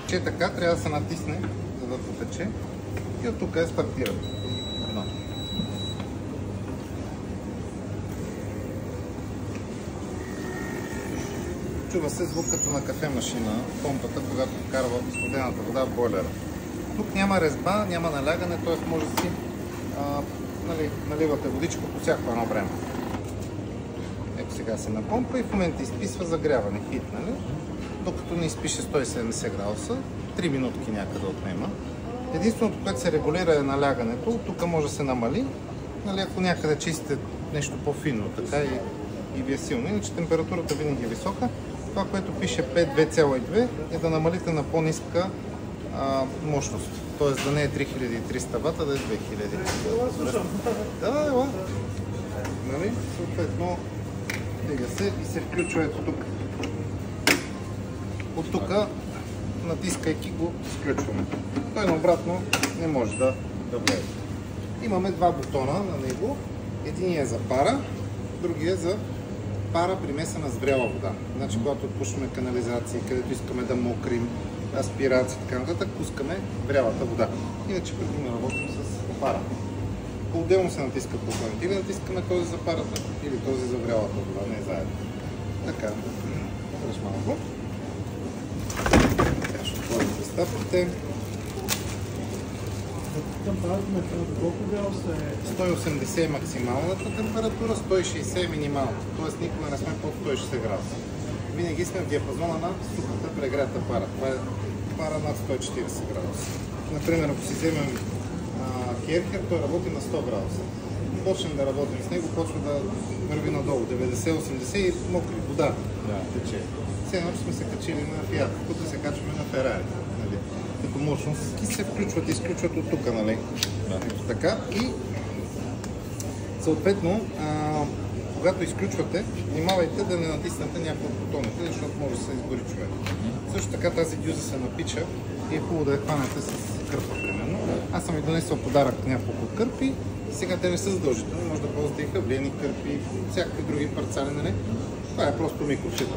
Че така трябва да се натисне, за да потече. И от тук стартира. Чува се звук като на кафе машина, помпата, когато вкарва студената вода в бойлера. Тук няма резба, няма налягане, т.е. може да си наливате водичка по всяко едно време. Ето сега се напомпа и в момента изписва загряване, хит, нали? Докато не изпише 170 градуса, 3 минутки някъде отнема. Единственото, което се регулира е налягането, тук може да се намали, нали, ако някъде чистите нещо по-финно, така и ви е силно. Иначе температурата винаги е висока. Това, което пише 5.2.2 е да намалите на по-ниска мощност. Т.е. да не е 3300 вата, да е 2000. Да, ела. Нали? Съответно, дига се и се включва ето тук. От тук, натискайки го, изключваме. Той наобратно не може да влезе. Имаме два бутона на него. Единият е за пара, другия е за пара примесена с вряла вода. Значи, когато отпушваме канализации, където искаме да мокрим, аспирации и така нататък, пускаме врялата вода. Иначе предимно работим с пара. По-отделно се натискат бутоните. Или натискаме този за парата, или този за врялата вода, не заедно. Така, дръж малко. Така ще отворим приставките. Температурата на колко градуса е? 180 е максималната температура, 160 е минималната. Тоест никога не сме под 160 градуса. Винаги сме в диапазона на сухата прегрята пара. Това е пара над 140 градуса. Например, ако си вземем Керхер, той работи на 100 градуса. Почнем да работим с него, почва да върви надолу, 90-80 и мокри, вода тече. Все едно, че сме се качили на Фиат, тук се качваме на Ферари. Нали? Като мощности се включват и изключват от тук, нали? Ето така. И съответно, когато изключвате, внимавайте да не натиснете някои от бутоните, защото може да се изгори човек. Също така тази дюза се напича и е хубаво да я хванете с кърпа, примерно. Аз съм ви донесъл подарък няколко кърпи. Сега те не са задължителни, може да ползвате и хъблени кърпи, всякакви други парцали, нали? Това е просто микрошита.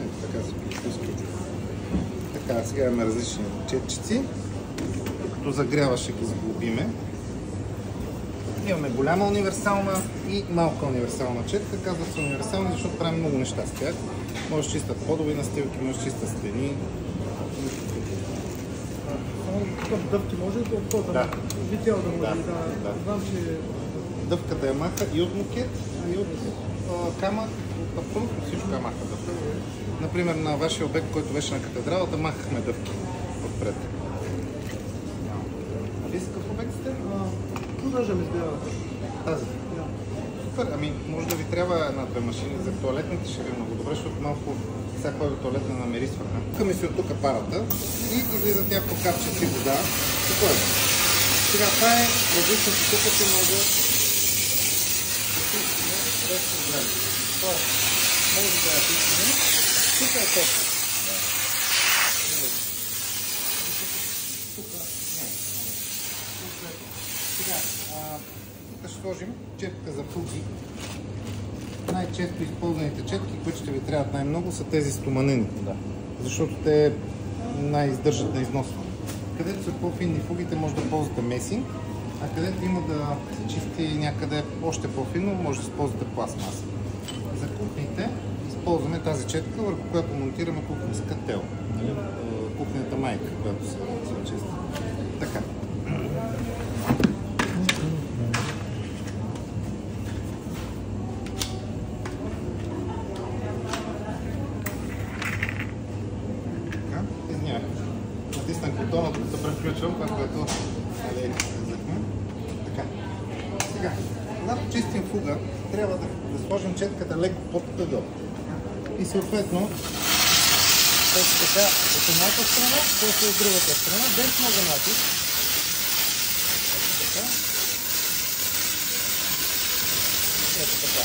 Ето така се изключва. Така, сега имаме различни четчици. Като загрява ще ги заглобиме. Имаме голяма универсална и малка универсална четка. Казват се универсални, защото правим много неща с тях. Може да чистят подови настилки, може да чистят стени. Дъвки може да отхода? Да. Вител да може да. Знам, че... Дъвката я маха и от мокет, и от камък, абсолютно всичко я маха дъвка. Например, на вашия обект, който беше на катедралата, махахме дъвки отпред. Какъв обект сте? Продължам избирането. Тази? Супер, ами може да ви трябва една-две машини за туалетните, ще ви е много добре, защото малко всяка туалетна намерисваха. Тук ми си от тук парата и излизат някакво капче вода. Спокойно. Сега това е различното тук, че може да изтичаме без проблем. Тоест, може да я изтичаме. Тук е точно. Сега, тук ще сложим четка за фуги. Най-често използваните четки, които ще ви трябват най-много, са тези стоманени. Защото те най-издържат на износване. Където са по-финни фугите, може да ползвате месинг, а където има да се чисти някъде още по-финно, може да използвате пластмаса. За кухните използваме тази четка, върху която монтираме кухненска тел. Кухнята майка, която се чисти. Така. Натиснах бутона, да се преключвам, това, което казахме. Така. Сега, когато чистим фуга, трябва да сложим четката леко под ъгъл. И съответно, ето така, от едната страна, после от другата страна, без много натиск. Ето така. Ето така.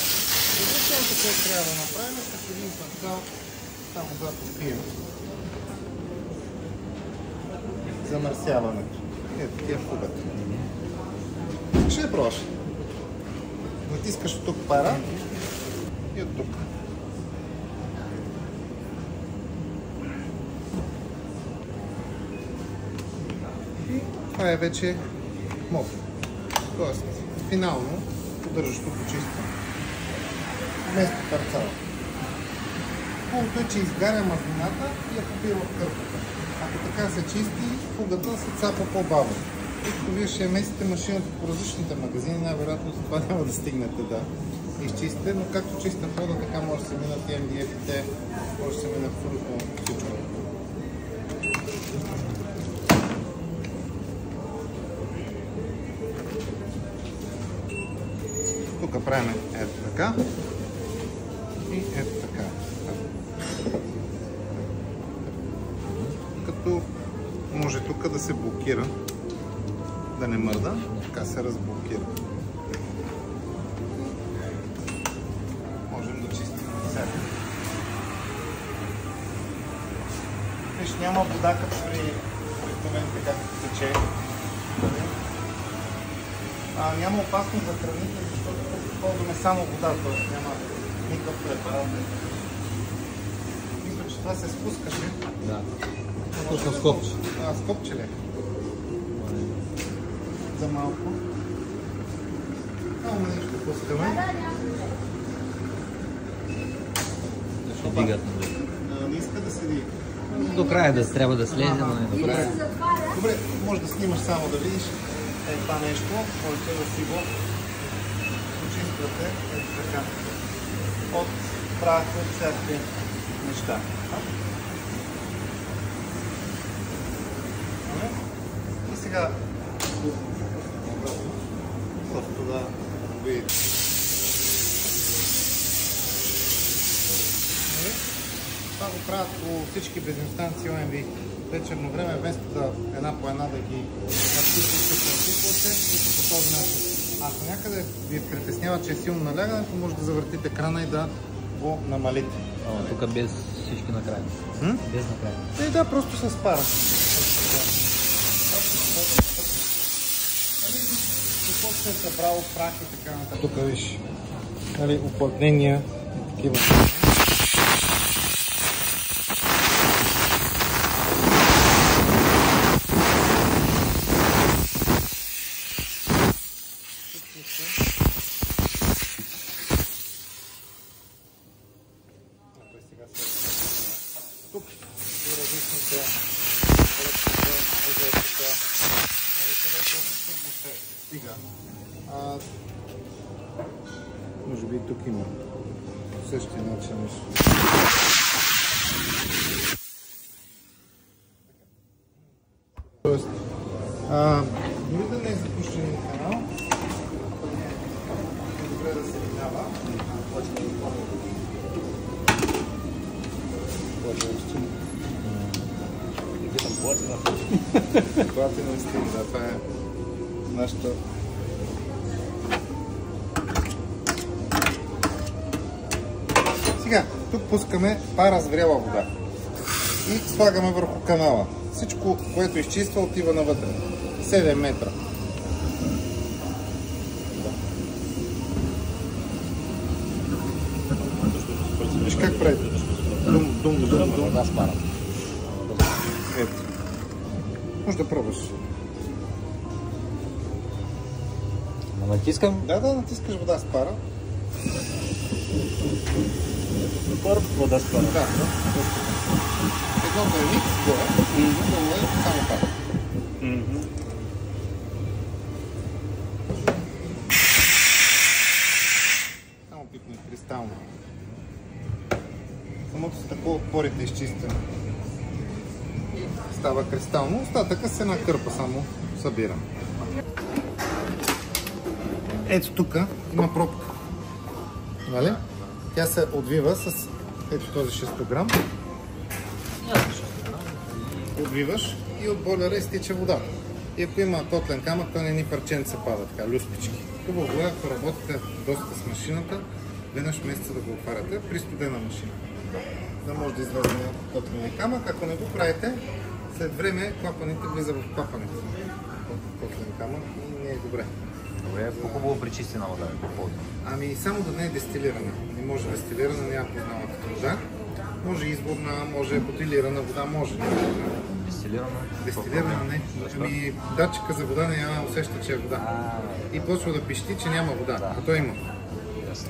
Единственото, което трябва да направим, е като един пантал, само когато пием. Замърсяването. Ето тия фугата. Ще я пробваш. Натискаш от тук пара и от тук. Това е вече моб. Тоест, финално поддържащо почистване. Вместо парцала. Хубавото е, че изгаря мазнината и я попива в кърпата. Ако така се чисти, фугата се цапа по-бавно. Тъй като вие ще месите машината по различните магазини, най-вероятно за това няма да стигнете да изчистите, но както чиста вода, така може да се минат и MDF-ите, може да се минат абсолютно всичко. Тук правим ето така и ето така. Като може тук да се блокира, да не мърда, така се разблокира. Можем да чистим сега. Виж, няма вода като при инструментите, както тече. Няма опасност за храните, защото тук използваме само вода, т.е. няма никакъв препарат. Мисля, че това се спускаше. Да. Точно скопче. Скопче ли? За малко. Само нещо пускаме. Защо дигат? Не иска да седи. До края да трябва да слезе, но не до края. Добре, може да снимаш само да видиш това нещо, можете да си го почиствате така. От прах, от всякакви неща. И сега просто да видите. Това го правят по всички бензиностанции ОМВ. Вечерно време, вместо да една по една да ги написвате и по този начин. Ако някъде ви притеснява, че е силно налягането, може да завъртите крана и да го намалите. Тук без всички накрая. Без накрая. Да, просто с пара. Какво се е събрало, прах и така нататък. Тук виж, уплътнения, такива. Тук по различните стига. Може би и тук има същия начин. Тоест, дори да не е запущен канал, е добре да се минава. Платина стил, да, това е нашата. Сега, тук пускаме пара зряла вода и слагаме върху канала. Всичко, което изчиства, отива навътре. 7 метра. Виж как прави? Дум. Да, спара. Ето. Може да пробваш. Натискам? Да, натискаш вода с пара. Вода с пара. Да. Едното е микс горе, другото е само пара. Само пипне кристално. Самото стъкло отпорите изчистено. Става кристално, остатъка с една кърпа само събирам. Ето тук има пробка. Нали? Тя се отвива с ето този 600 грам. Отвиваш и от бойлера изтича вода. И ако има котлен камък, то не ни парченца пада, така, люспички. Хубаво е, ако работите доста с машината, веднъж в месеца да го отваряте при студена машина. Да може да извадим котлен камък. Ако не го правите, след време клапаните влиза в клапането. Котлен камък и не е добре. Добре, по-хубаво пречистена вода. Ами само да не е дестилирана. Не може дестилирана, няма позналата вода. Може изворна, може бутилирана вода, може. Дестилирано. Дестилирана не. Защо? Ами датчика за вода няма усеща, че е вода. И почва да пищи, че няма вода, а той има. Ясно.